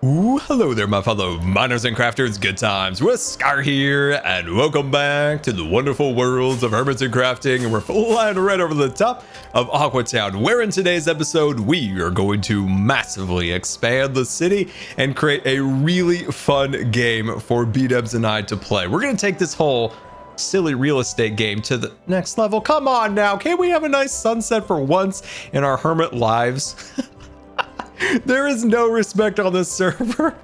Ooh, hello there, my fellow miners and crafters. Good times with Scar here, and welcome back to the wonderful worlds of Hermits and crafting. And we're flying right over the top of Aqua Town, where in today's episode we are going to massively expand the city and create a really fun game for Bdubs and I to play. We're going to take this whole silly real estate game to the next level. Come on now, can't we have a nice sunset for once in our hermit lives? There is no respect on this server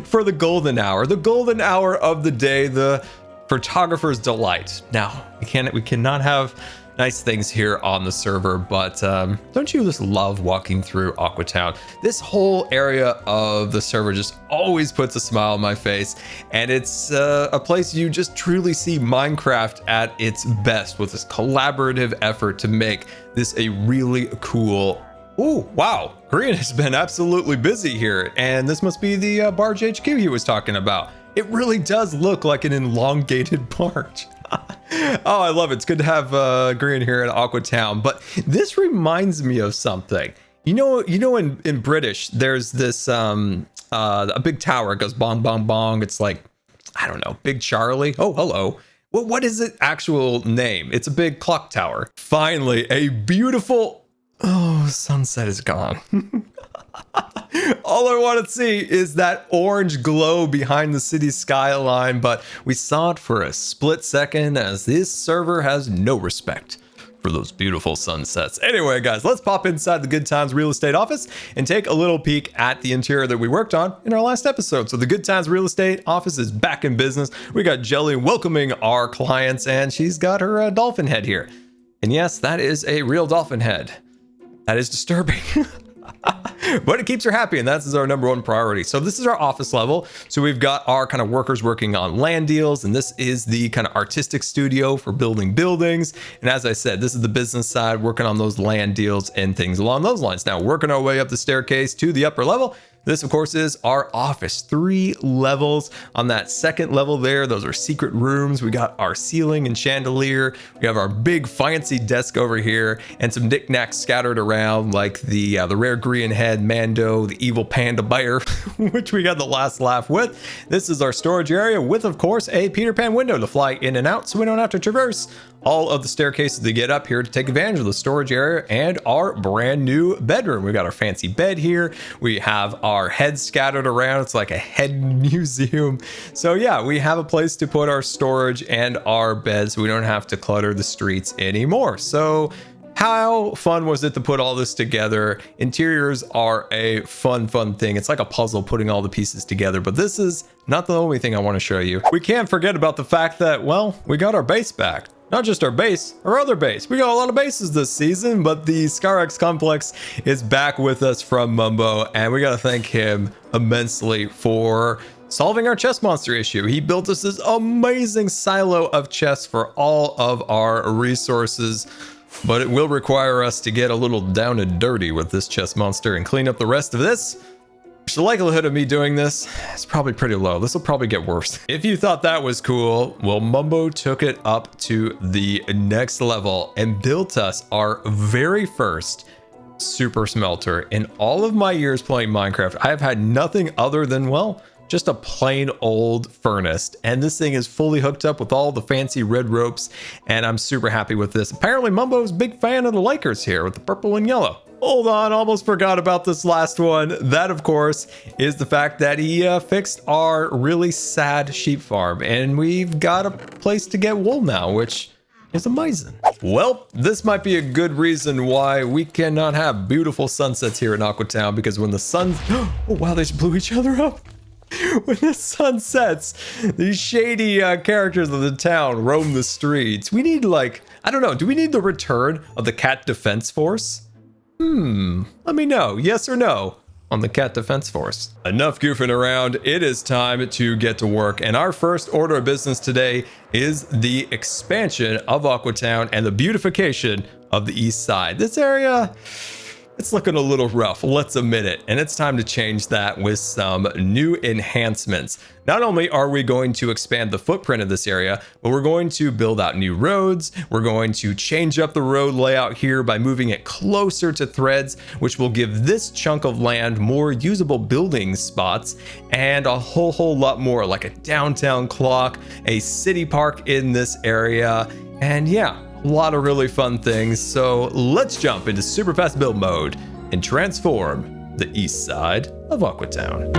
for the golden hour of the day, the photographer's delight. Now, we cannot have nice things here on the server, but don't you just love walking through Aqua Town? This whole area of the server just always puts a smile on my face, and it's a place you just truly see Minecraft at its best, with this collaborative effort to make this a really cool. Ooh, wow, Green has been absolutely busy here, and this must be the barge HQ he was talking about. It really does look like an elongated barge. Oh, I love it. It's good to have Green here in Aqua Town, but this reminds me of something. You know, in British, there's this a big tower. It goes bong, bong, bong. It's like, I don't know, Big Charlie. Oh, hello. Well, what is its actual name? It's a big clock tower. Finally, a beautiful... Oh, sunset is gone. All I want to see is that orange glow behind the city skyline, but we saw it for a split second, as this server has no respect for those beautiful sunsets. Anyway, guys, let's pop inside the Good Times Real Estate office and take a little peek at the interior that we worked on in our last episode. So the Good Times Real Estate office is back in business. We got Jelly welcoming our clients, and she's got her dolphin head here. And yes, that is a real dolphin head. That is disturbing, but it keeps her happy, and that's our number one priority. So this is our office level. So we've got our kind of workers working on land deals, and this is the kind of artistic studio for building buildings. And as I said, this is the business side, working on those land deals and things along those lines. Now, working our way up the staircase to the upper level. This, of course, is our office. 3 levels. On that second level there, those are secret rooms. We got our ceiling and chandelier. We have our big fancy desk over here, and some knickknacks scattered around, like the rare green head Mando, the evil panda bear, which we got the last laugh with. This is our storage area with, of course, a Peter Pan window to fly in and out, so we don't have to traverse all of the staircases to get up here to take advantage of the storage area and our brand new bedroom. We got our fancy bed here. We have our heads scattered around. It's like a head museum. So yeah, we have a place to put our storage and our beds, so we don't have to clutter the streets anymore. So how fun was it to put all this together? Interiors are a fun thing. It's like a puzzle putting all the pieces together, but this is not the only thing I want to show you. We can't forget about the fact that, well, we got our base back. Not just our base, our other base. We got a lot of bases this season, but the ScarX complex is back with us from Mumbo, and we got to thank him immensely for solving our chest monster issue. He built us this amazing silo of chests for all of our resources, but it will require us to get a little down and dirty with this chest monster and clean up the rest of this. The likelihood of me doing this is probably pretty low. This will probably get worse. If you thought that was cool, well, Mumbo took it up to the next level and built us our very first super smelter. In all of my years playing Minecraft, I have had nothing other than, well, just a plain old furnace, and this thing is fully hooked up with all the fancy red ropes, and I'm super happy with this. Apparently Mumbo's a big fan of the Lakers here with the purple and yellow. Hold on, almost forgot about this last one. That, of course, is the fact that he fixed our really sad sheep farm, and we've got a place to get wool now, which is amazing. Well, this might be a good reason why we cannot have beautiful sunsets here in Aqua Town, because when the sun... Oh, wow, they just blew each other up. When the sun sets, these shady characters of the town roam the streets. We need, like, I don't know, do we need the return of the cat defense force? Let me know, yes or no, on the cat defense force. Enough goofing around, it is time to get to work. And our first order of business today is the expansion of Aqua Town and the beautification of the east side. This area, it's looking a little rough, let's admit it, and it's time to change that with some new enhancements. Not only are we going to expand the footprint of this area, but we're going to build out new roads. We're going to change up the road layout here by moving it closer to threads, which will give this chunk of land more usable building spots and a whole lot more, like a downtown clock, a city park in this area, and yeah, a lot of really fun things. So let's jump into super fast build mode and transform the east side of Aqua Town.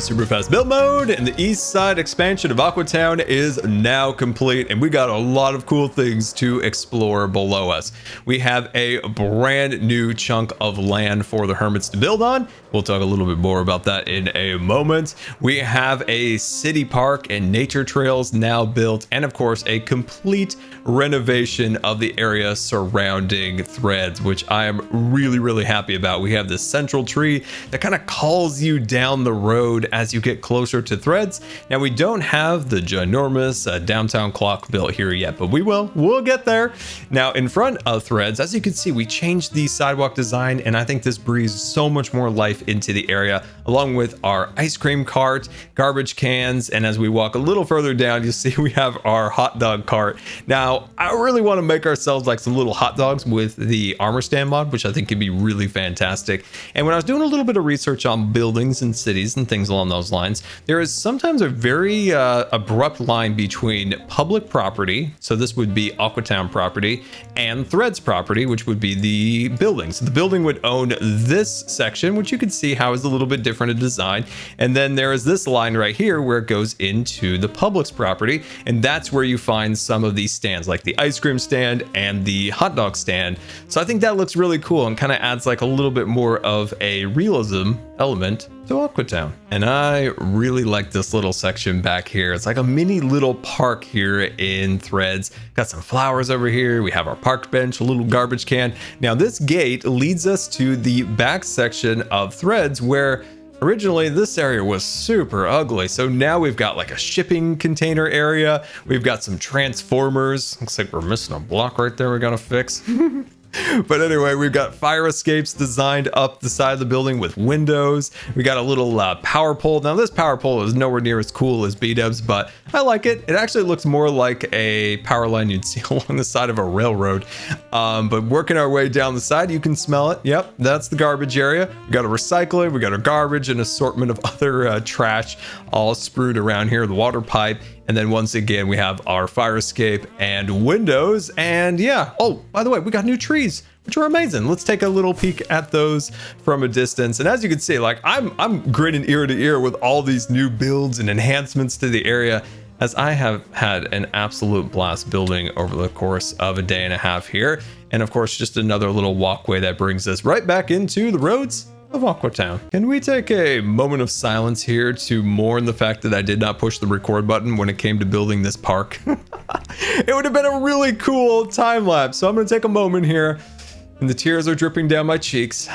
Super fast build mode and the east side expansion of Aqua Town is now complete, and we got a lot of cool things to explore below us. We have a brand new chunk of land for the Hermits to build on. We'll talk a little bit more about that in a moment. We have a city park and nature trails now built, and of course a complete renovation of the area surrounding threads, which I am really happy about. We have this central tree that kind of calls you down the road as you get closer to threads. Now we don't have the ginormous downtown clock built here yet, but we'll get there. Now in front of threads, as you can see, we changed the sidewalk design, and I think this breathes so much more life into the area, along with our ice cream cart, garbage cans, and as we walk a little further down, you'll see we have our hot dog cart. Now I really want to make ourselves like some little hot dogs with the armor stand mod, which I think could be really fantastic. And when I was doing a little bit of research on buildings and cities and things along those lines, there is sometimes a very abrupt line between public property, so this would be Aqua Town property, and threads property, which would be the building. So the building would own this section, which you can see how is a little bit different in design, and then there is this line right here where it goes into the public's property, and that's where you find some of these stands, like the ice cream stand and the hot dog stand. So I think that looks really cool and kind of adds like a little bit more of a realism element to Aqua Town. And I really like this little section back here. It's like a mini little park here in threads. Got some flowers over here. We have our park bench, a little garbage can. Now this gate leads us to the back section of threads, where originally this area was super ugly. So now we've got like a shipping container area. We've got some transformers. Looks like we're missing a block right there we gotta fix. But anyway, we've got fire escapes designed up the side of the building with windows. We got a little power pole. Now this power pole is nowhere near as cool as Bdubs, but I like it. It actually looks more like a power line you'd see along the side of a railroad. But working our way down the side, you can smell it. Yep, that's the garbage area. We got a recycling, we got our garbage, and assortment of other trash all sprued around here, the water pipe. And then once again, we have our fire escape and windows. And yeah, oh, by the way, we got new trees, which are amazing. Let's take a little peek at those from a distance. And as you can see, like I'm grinning ear to ear with all these new builds and enhancements to the area. as I have had an absolute blast building over the course of a day and a half here. And of course, just another little walkway that brings us right back into the roads of Aqua Town. Can we take a moment of silence here to mourn the fact that I did not push the record button when it came to building this park? It would have been a really cool time lapse. So I'm going to take a moment here, and the tears are dripping down my cheeks.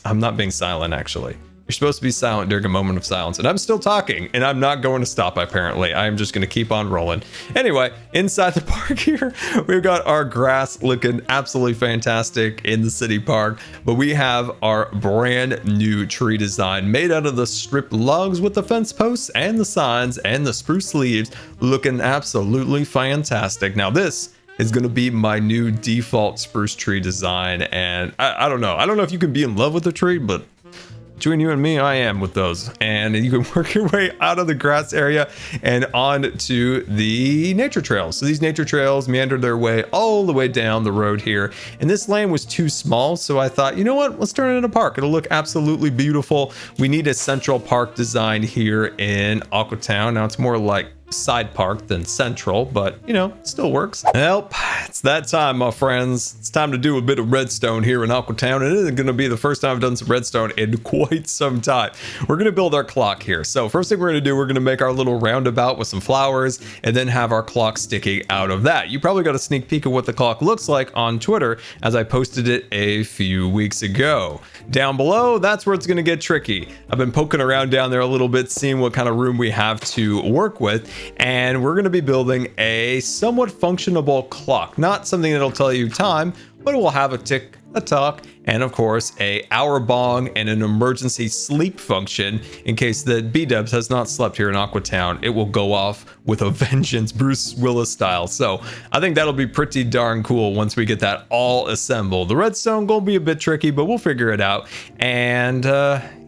I'm not being silent, actually. You're supposed to be silent during a moment of silence, and I'm still talking, and I'm not going to stop, apparently. I'm just going to keep on rolling. Anyway, inside the park here, we've got our grass looking absolutely fantastic in the city park, but we have our brand new tree design made out of the stripped logs with the fence posts and the signs and the spruce leaves looking absolutely fantastic. Now this is going to be my new default spruce tree design, and I don't know. I don't know if you can be in love with a tree, but between you and me, I am with those. And you can work your way out of the grass area and on to the nature trails. So these nature trails meander their way all the way down the road here. And this lane was too small, so I thought, you know what? Let's turn it into a park. It'll look absolutely beautiful. We need a central park design here in Aqua Town. Now it's more like side park than central, but you know, it still works. Well, it's that time, my friends. It's time to do a bit of redstone here in Aqua Town. It isn't going to be the first time I've done some redstone in quite some time. We're going to build our clock here. So first thing we're going to do, we're going to make our little roundabout with some flowers and then have our clock sticking out of that. You probably got a sneak peek of what the clock looks like on Twitter as I posted it a few weeks ago. Down below, that's where it's going to get tricky. I've been poking around down there a little bit, seeing what kind of room we have to work with. And we're going to be building a somewhat functionable clock, not something that'll tell you time, but it will have a tick, a tock, and of course a hour bong and an emergency sleep function in case that Bdubs has not slept here in Aqua Town. It will go off with a vengeance, Bruce Willis style. So I think that'll be pretty darn cool once we get that all assembled. The redstone gonna be a bit tricky, but we'll figure it out. And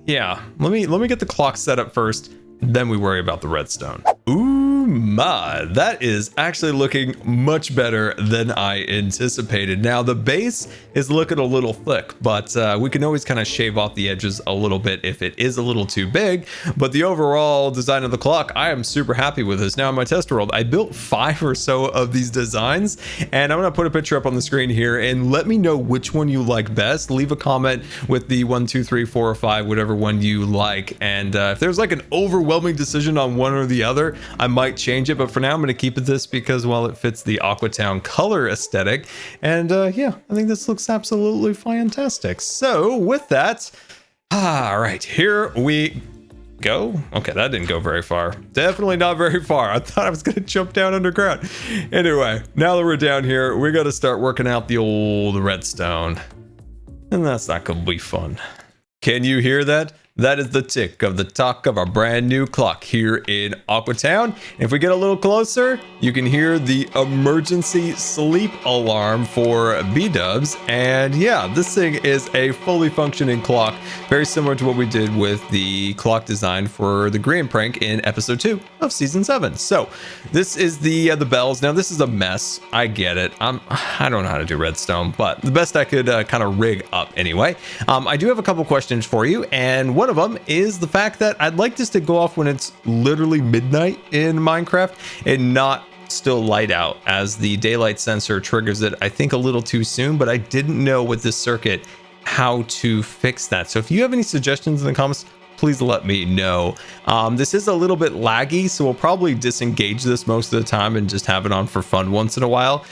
yeah, let me get the clock set up first, then we worry about the redstone. Ooh, my, that is actually looking much better than I anticipated. Now the base is looking a little thick, but we can always kind of shave off the edges a little bit if it is a little too big. But the overall design of the clock, I am super happy with this. Now in my test world, I built 5 or so of these designs, and I'm gonna put a picture up on the screen here and let me know which one you like best. Leave a comment with the 1, 2, 3, 4, or 5, whatever one you like. And if there's like an overwhelming decision on one or the other, I might change it, but for now I'm going to keep it this because, well, it fits the Aqua Town color aesthetic. And yeah, I think this looks absolutely fantastic. So with that, all right, here we go. Okay, that didn't go very far. Definitely not very far. I thought I was going to jump down underground. Anyway, now that we're down here, we got to start working out the old redstone. And that's not going to be fun. Can you hear that? That is the tick of the tock of our brand new clock here in Aqua Town. If we get a little closer, you can hear the emergency sleep alarm for Bdubs. And yeah, this thing is a fully functioning clock, very similar to what we did with the clock design for the Green Prank in episode 2 of season 7. So this is the bells. Now this is a mess. I get it. I don't know how to do redstone, but the best I could kind of rig up anyway. I do have a couple questions for you, and one of them is the fact that I'd like this to go off when it's literally midnight in Minecraft and not still light out, as the daylight sensor triggers it, I think, a little too soon, but I didn't know with this circuit how to fix that. So if you have any suggestions in the comments, please let me know. This is a little bit laggy, so we'll probably disengage this most of the time and just have it on for fun once in a while.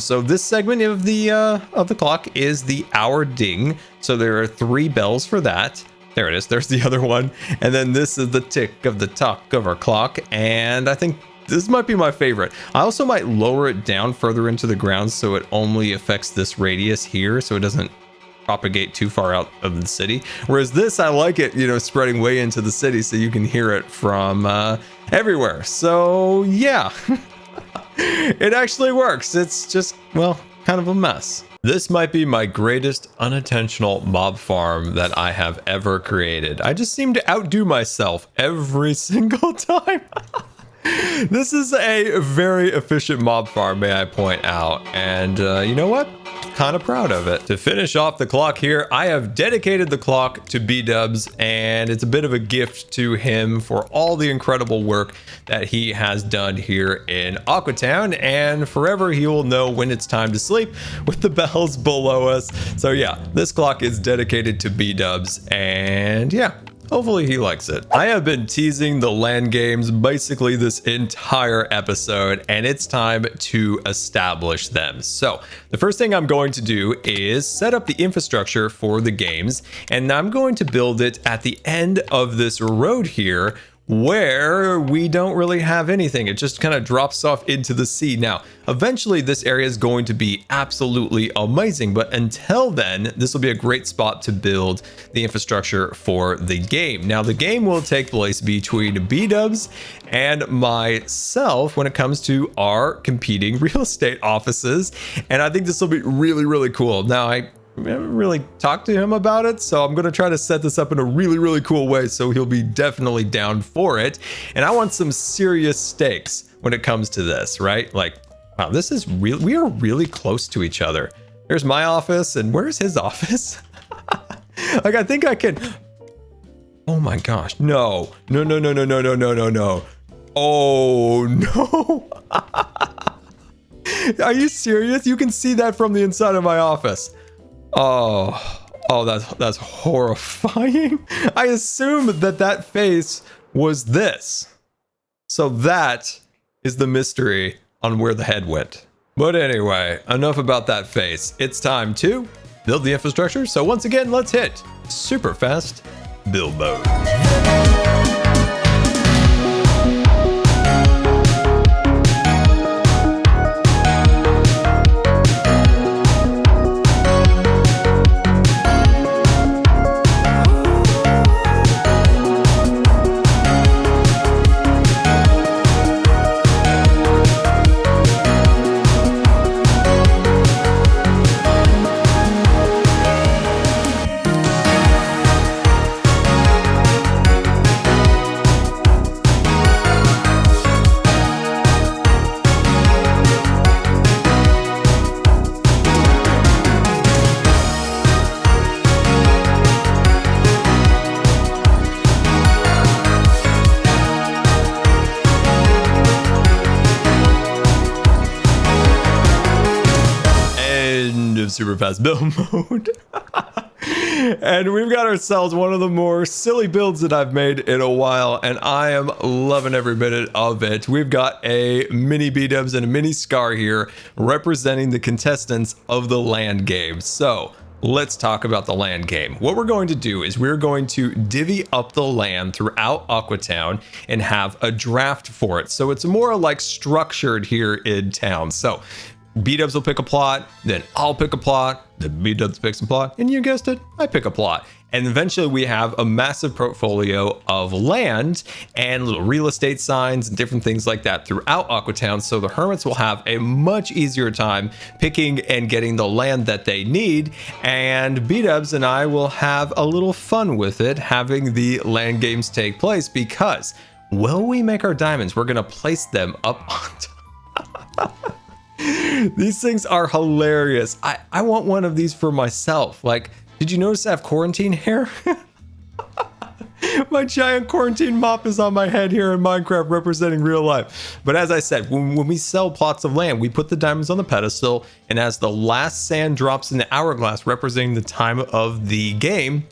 So this segment of the clock is the hour ding. So there are 3 bells for that. There it is. There's the other one. And then this is the tick of the tock of our clock. And I think this might be my favorite. I also might lower it down further into the ground so it only affects this radius here, so it doesn't propagate too far out of the city. Whereas this, I like it, you know, spreading way into the city so you can hear it from everywhere. So yeah, it actually works. It's just, well, kind of a mess. This might be my greatest unintentional mob farm that I have ever created. I just seem to outdo myself every single time. This is a very efficient mob farm, may I point out. And you know what? kind of proud of it. To finish off the clock here, I have dedicated the clock to Bdubs, and it's a bit of a gift to him for all the incredible work that he has done here in Aqua Town, and forever he will know when it's time to sleep with the bells below us. So yeah, this clock is dedicated to Bdubs, and yeah, hopefully he likes it. I have been teasing the land games basically this entire episode, and it's time to establish them. So the first thing I'm going to do is set up the infrastructure for the games, and I'm going to build it at the end of this road here, where we don't really have anything. It just kind of drops off into the sea. Now, eventually this area is going to be absolutely amazing, but until then, this will be a great spot to build the infrastructure for the game. Now, the game will take place between Bdubs and myself when it comes to our competing real estate offices, and I think this will be really, really cool. Now, I haven't really talked to him about it, so I'm going to try to set this up in a really, really cool way so he'll be definitely down for it. And I want some serious stakes when it comes to this, right? Like, wow, this is real. We are really close to each other. There's my office, and where's his office? Like, I think I can. Oh my gosh, no. No. Oh no. Are you serious? You can see that from the inside of my office. Oh, that's horrifying. I assume that face was this. So that is the mystery on where the head went. But anyway, enough about that face. It's time to build the infrastructure. So once again, let's hit super fast build mode. Super fast build mode. And we've got ourselves one of the more silly builds that I've made in a while, and I am loving every minute of it. We've got a mini Bdubs and a mini Scar here representing the contestants of the land game. So let's talk about the land game. What we're going to do is we're going to divvy up the land throughout Aqua Town and have a draft for it. So it's more like structured here in town. So Bdubs will pick a plot, then I'll pick a plot, then Bdubs picks a plot, and you guessed it, I pick a plot. And eventually we have a massive portfolio of land and little real estate signs and different things like that throughout Aqua Town. So the Hermits will have a much easier time picking and getting the land that they need. And Bdubs and I will have a little fun with it, having the land games take place, because while we make our diamonds, we're going to place them up on top. These things are hilarious. I want one of these for myself. Like, did you notice I have quarantine hair? My giant quarantine mop is on my head here in Minecraft, representing real life. But as I said, when we sell plots of land, we put the diamonds on the pedestal, and as the last sand drops in the hourglass, representing the time of the game,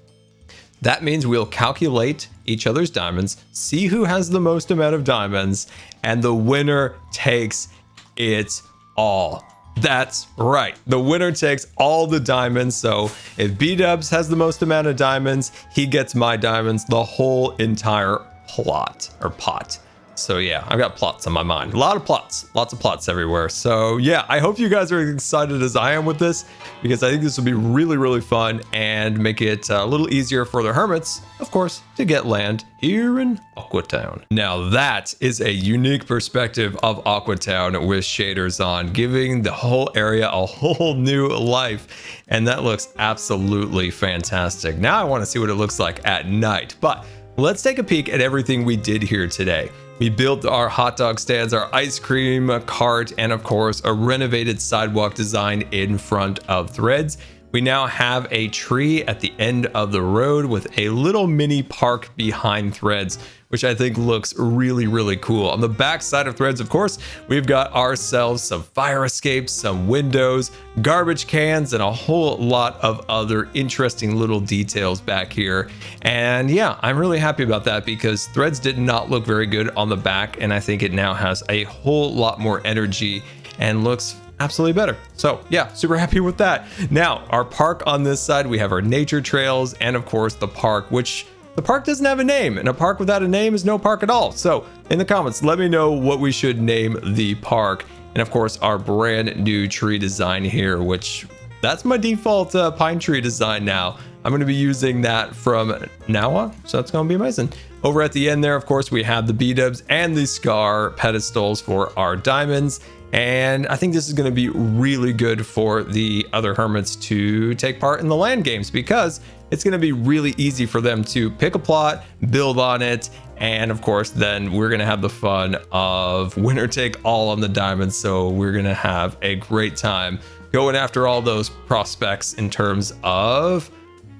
that means we'll calculate each other's diamonds, see who has the most amount of diamonds, and the winner takes it all. That's right. The winner takes all the diamonds. So if Bdubs has the most amount of diamonds, he gets my diamonds, the whole entire plot or pot. So yeah, I've got plots on my mind. A lot of plots, lots of plots everywhere. So yeah, I hope you guys are excited as I am with this, because I think this will be really, really fun and make it a little easier for the Hermits, of course, to get land here in Aqua Town. Now that is a unique perspective of Aqua Town with shaders on, giving the whole area a whole new life. And that looks absolutely fantastic. Now I want to see what it looks like at night, but let's take a peek at everything we did here today. We built our hot dog stands, our ice cream cart, and of course a renovated sidewalk design in front of Threads. We now have a tree at the end of the road with a little mini park behind Threads, which I think looks really, really cool. On the back side of Threads, of course, we've got ourselves some fire escapes, some windows, garbage cans, and a whole lot of other interesting little details back here. And yeah, I'm really happy about that because Threads did not look very good on the back, and I think it now has a whole lot more energy and looks absolutely better. So yeah, super happy with that. Now, our park on this side, we have our nature trails and of course the park, which the park doesn't have a name, and a park without a name is no park at all. So in the comments, let me know what we should name the park. And of course, our brand new tree design here, which that's my default pine tree design now. I'm going to be using that from now on, so that's going to be amazing. Over at the end there, of course, we have the Bdubs and the Scar pedestals for our diamonds. And I think this is going to be really good for the other Hermits to take part in the land games because it's going to be really easy for them to pick a plot, build on it, and of course, then we're going to have the fun of winner take all on the diamonds. So we're going to have a great time going after all those prospects in terms of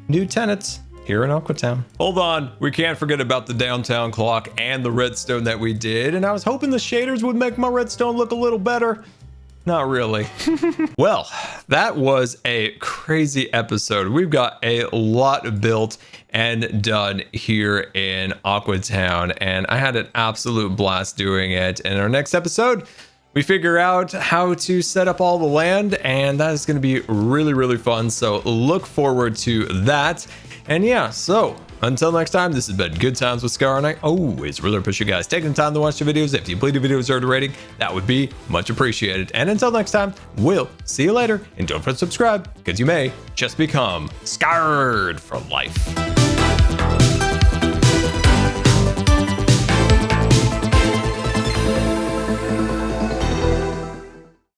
new tenants here in Aqua Town. Hold on, we can't forget about the downtown clock and the redstone that we did, and I was hoping the shaders would make my redstone look a little better. Not really. Well, that was a crazy episode. We've got a lot built and done here in Aqua Town, and I had an absolute blast doing it. In our next episode, we figure out how to set up all the land, and that is going to be really, really fun. So look forward to that. And yeah, so until next time, this has been Good Times with Scar, and I always really appreciate you guys taking the time to watch the videos. If you believe the video deserved a rating, that would be much appreciated. And until next time, we'll see you later. And don't forget to subscribe, because you may just become scarred for life.